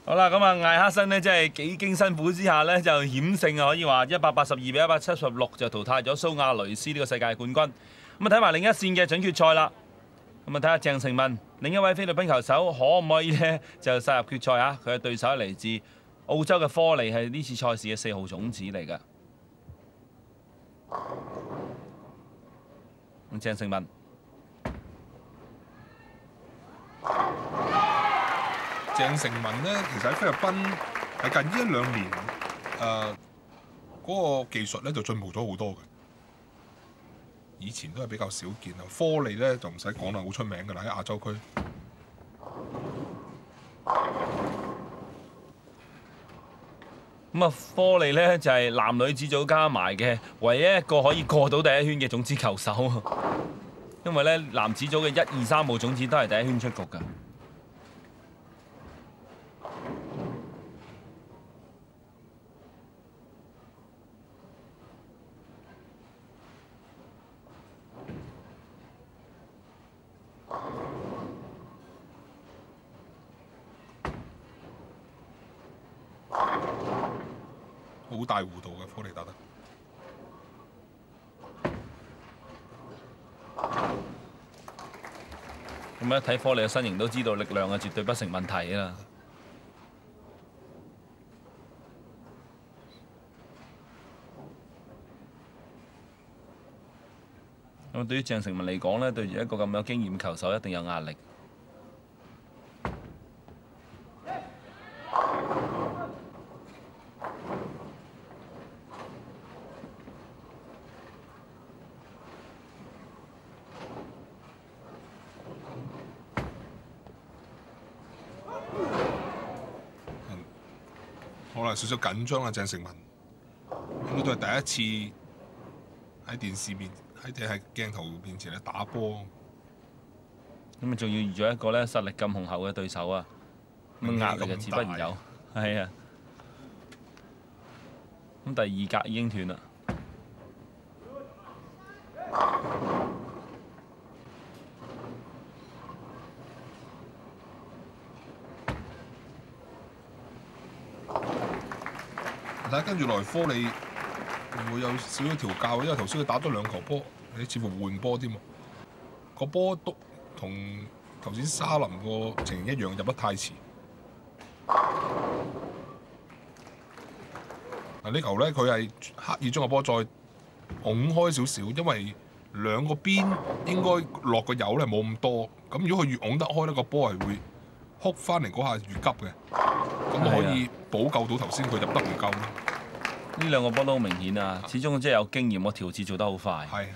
好啦，咁啊艾克森呢，真係幾經辛苦之下呢，就險勝啊，可以話182比176就淘汰咗蘇亞雷斯呢個世界冠軍。咁啊睇埋另一線嘅準決賽啦。咁啊睇下鄭成文另一位菲律賓球手可唔可以呢，就殺入決賽啊？佢嘅對手係嚟自澳洲嘅科利，係呢次賽事嘅4號種子嚟㗎。咁鄭成文。鄭成文呢，其實喺菲律賓係近呢1-2年，嗰個技術咧就進步咗好多嘅。以前都係比較少見啊。科利咧就唔使講啦，好出名㗎啦喺亞洲區。咁啊，科利呢，就係男女子組加埋嘅唯一一個可以過到第一圈嘅種子球手，因為呢，男子組嘅1、2、3號種子都係第一圈出局㗎。好大弧度嘅科利打得。咁一睇科利嘅身形都知道力量啊，絕對不成問題啦。咁對於鄭成文嚟講呢，對住一個咁有經驗嘅球手，一定有壓力。可能少少緊張啦，鄭成文應該都係第一次喺電視面喺鏡頭面前咧打波。咁啊，仲要遇咗一個咧實力咁雄厚嘅對手啊，咁壓力就自不然有。係啊，咁第2格已經斷啦。睇跟住來科利會唔會有少少調教？因為頭先佢打多2球波，你似乎換波添喎。個波都同頭先沙林個情形一樣，入得太遲。嗱呢球咧，佢係刻意將個波再拱開少少，因為兩個邊應該落個油咧冇咁多。咁如果佢越拱得開咧，個波係會哭翻嚟嗰下越急嘅。咁可以補救到頭先佢入得唔夠。呢2個波都好明顯啊！始終即係有經驗，我調節做得好快。係。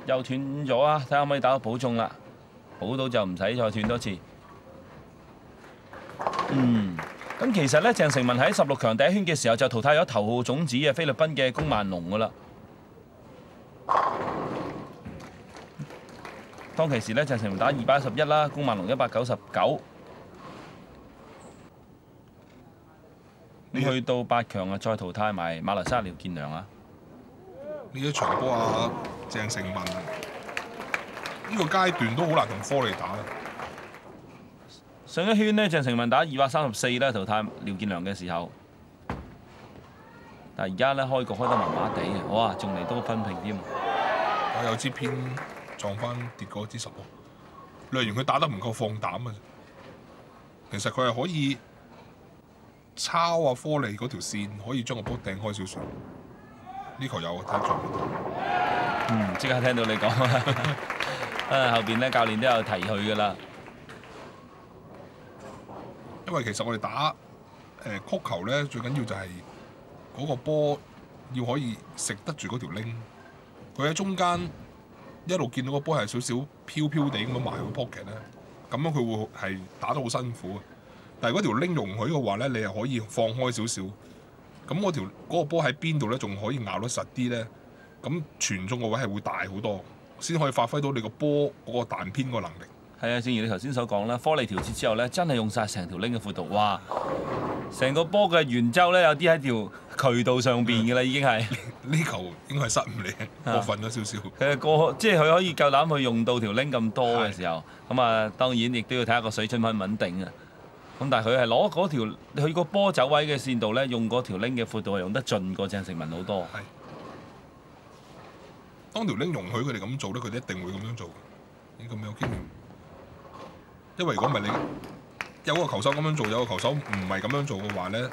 又斷咗啊！睇下可唔可以打到補中啦？補到就唔使再斷多次。咁其實咧，鄭成文喺16強第一圈嘅時候就淘汰咗頭號種子嘅菲律賓嘅公萬龍噶啦。當其時咧，鄭成文打211啦，公萬龍199。去到8強啊，再淘汰埋馬來西亞廖健良啊。呢一場波啊，鄭成文呢個階段都好難同科利打啦。上一圈呢，鄭成文打234咧，淘汰廖健良嘅時候，但係而家咧開局開得麻麻地啊！哇，仲嚟多分平添。我有支偏撞翻跌過支10喎，略嫌佢打得唔夠放膽啊！其實佢係可以抄啊科利嗰條線，可以將個波掟開少少。呢球有啊，睇中。即刻聽到你講啊！後邊咧教練都有提佢噶啦。因為其實我哋打曲球咧，最緊要就係嗰個波要可以食得住嗰條拎。佢喺中間一路見到個波係少少飄飄地咁樣埋個 pocket 咧，咁樣佢會係打得好辛苦。但係嗰條拎容許嘅話咧，你係可以放開少少，咁嗰個波喺邊度咧，仲可以咬得實啲咧？咁傳中個位係會大好多，先可以發揮到你個波嗰個彈偏個能力。係啊，正如你頭先所講啦，科利調節之後咧，真係用晒成條 link 嘅闊度，哇！成個波嘅圓周咧，有啲喺條渠道上邊嘅啦，已經係呢球應該係失誤嚟，過分咗少少。即係佢可以夠膽去用到條 link 咁多嘅時候，咁啊當然亦都要睇下個水準穩唔穩定啊。咁但係佢係攞嗰條佢個波走位嘅線度咧，用嗰條 link 嘅闊度係用得盡過鄭成文好多。係。當條 link 容許佢哋咁做咧，佢哋一定會咁樣做。你咁有經驗，因為如果唔係你有個球手咁樣做，有個球手唔係咁樣做嘅話咧，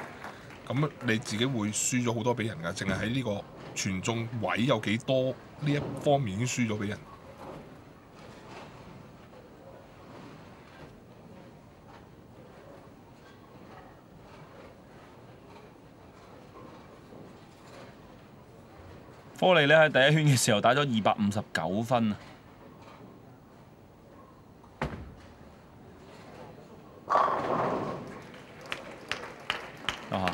咁你自己會輸咗好多俾人㗎。淨係喺呢個傳中位有幾多呢一方面已經輸咗俾人。科利咧喺第一圈嘅時候打咗259分啊！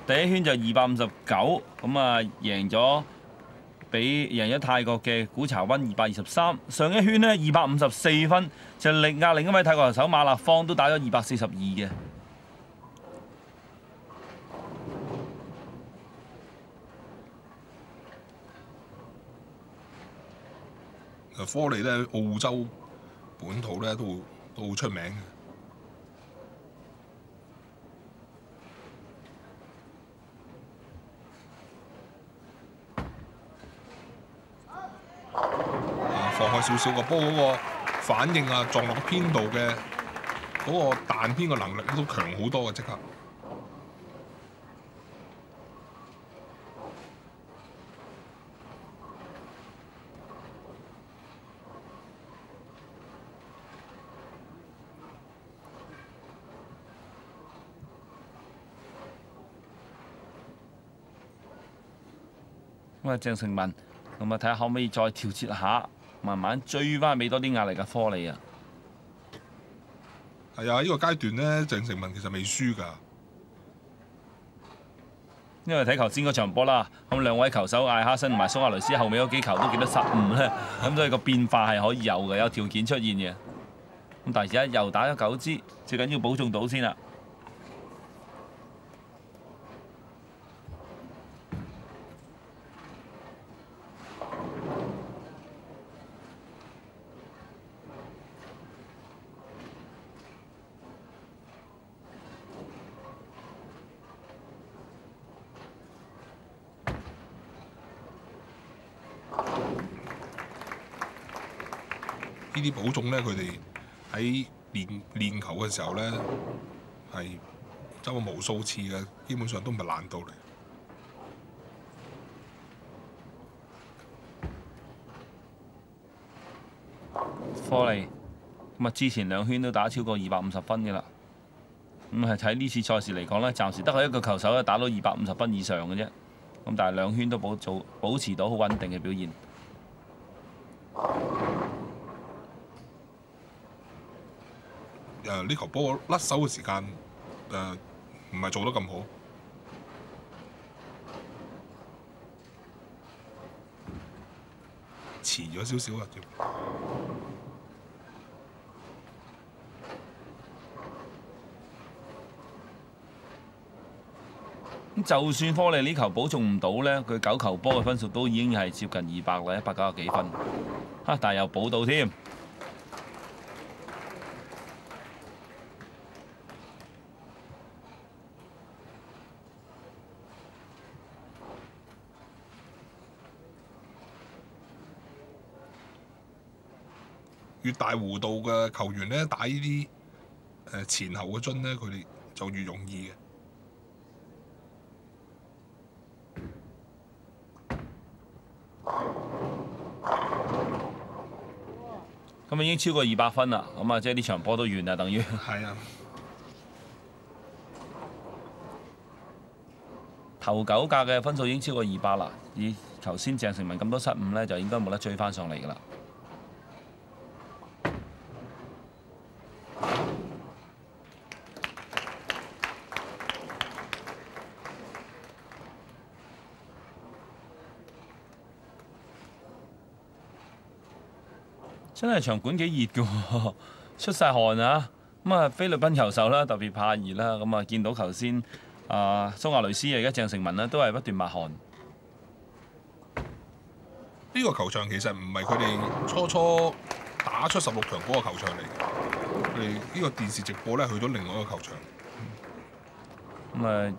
第一圈就259，咁啊贏咗泰國嘅古查溫223。上一圈呢254分，就力壓另一位泰國球手馬勒方都打咗242嘅。科利咧，澳洲本土咧都好出名嘅。放開少少個波嗰個反應啊，撞落個偏度嘅嗰個彈偏嘅能力都強好多嘅，即刻。咁啊，鄭成文，咁啊睇下可唔可以再調節下，慢慢追翻俾多啲壓力嘅科利啊！係啊，呢個階段咧，鄭成文其實未輸㗎。因為睇頭先嗰場波啦，咁兩位球手艾哈森同埋蘇亞雷斯後尾嗰幾球都幾多失誤咧，咁所以個變化係可以有嘅，有條件出現嘅。咁但係而家又打咗9支，最緊要保中到先啦。呢啲保中咧，佢哋喺練球嘅時候咧，係周過無數次嘅，基本上都唔係難度嚟。科利咁啊，之前2圈都打超過250分嘅啦。咁係睇呢次賽事嚟講咧，暫時得佢一個球手咧打到250分以上嘅啫。咁但係2圈都保持到好穩定嘅表現。呢球波甩手嘅時間唔係做得咁好，遲咗少少啊！咁就算科利呢球保中唔到咧，佢9球波嘅分數都已經係接近200啦，190幾分。但係又保到添。越大弧度嘅球員咧，打呢啲前後嘅樽咧，佢哋就越容易嘅。咁已經超過200分啦，咁啊即係呢場波都完啦，等於。係啊。頭9格嘅分數已經超過200啦，以頭先鄭成文咁多失誤咧，就應該冇得追翻上嚟㗎啦。真係場館幾熱嘅喎，出晒汗啊！咁啊，菲律賓球手啦，特別怕熱啦。咁啊，見到頭先蘇亞雷斯啊，而家鄭成文啦，都係不斷抹汗。呢個球場其實唔係佢哋初打出16強嗰個球場嚟嘅，佢哋呢個電視直播咧去咗另外一個球場。咁啊，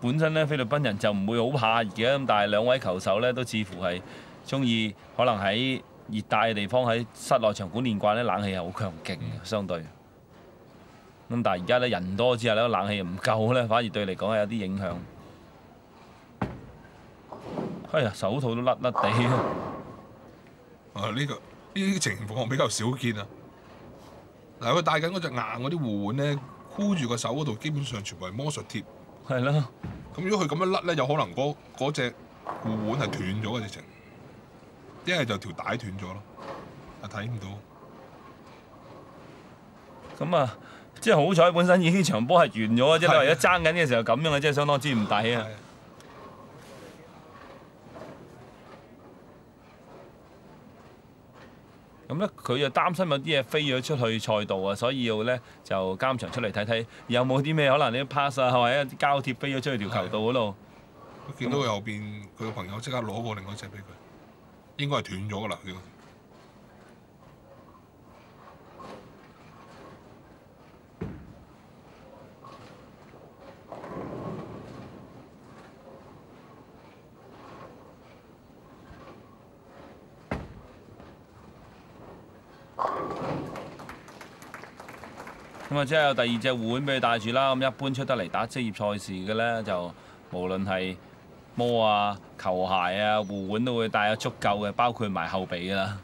本身咧菲律賓人就唔會好怕熱嘅，咁但係兩位球手咧都似乎係中意可能喺熱帶嘅地方喺室內場館練慣咧，冷氣係好強勁嘅，相對。咁但係而家咧人多之後咧，冷氣唔夠咧，反而對嚟講係有啲影響。哎呀，手套都甩甩地。呢啲情況比較少見啊！嗱，佢戴緊嗰隻硬嗰啲護腕咧，箍住個手嗰度，基本上全部係魔術貼。係咯。咁如果佢咁樣甩咧，有可能嗰隻護腕係斷咗嘅直情，一係就條帶斷咗咯，睇唔到。咁啊，即係好彩本身已經場波係完咗，即係為咗爭緊嘅時候咁樣嘅，真係相當之唔抵啊！咁咧，佢就擔心有啲嘢飛咗出去賽道啊，所以要咧就監場出嚟睇睇，有冇啲咩可能啲 pass 啊，或者啲膠貼飛咗出去條球道嗰度。見到佢後邊佢個朋友即刻攞過另外一隻俾佢，應該係斷咗㗎啦。咁啊，即係有第二隻護腕俾佢戴住啦。咁一般出得嚟打職業賽事嘅咧，就無論係魔啊、球鞋啊、護腕都會戴得足夠嘅，包括埋後備㗎啦。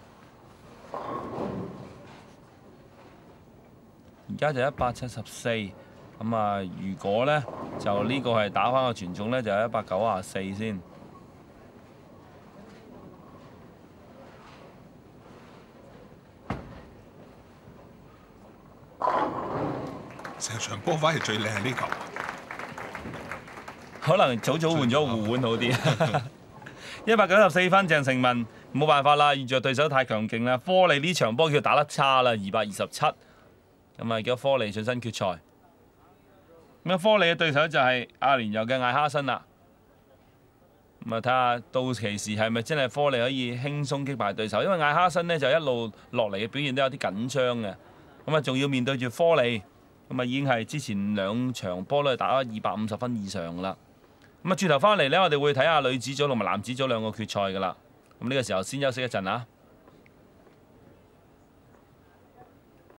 而家就174，咁啊，如果咧就呢個係打翻個傳中咧，就係194先。成場波反而最靚係呢球，可能早換咗護腕好啲。194分，鄭成文冇辦法啦，遇着對手太強勁啦。科利呢場波叫打得差啦，227，咁啊叫科利晉身決賽。咁啊，科利嘅對手就係阿聯酋嘅艾哈森啦。咁啊，睇下到期時係咪真係科利可以輕鬆擊敗對手？因為艾哈森呢就一路落嚟嘅表現都有啲緊張嘅，咁啊仲要面對住科利。咁啊，已經係之前2場波都係打咗250分以上㗎啦。咁啊，轉頭翻嚟呢，我哋會睇下女子組同埋男子組兩個決賽㗎啦。咁呢個時候先休息一陣啊。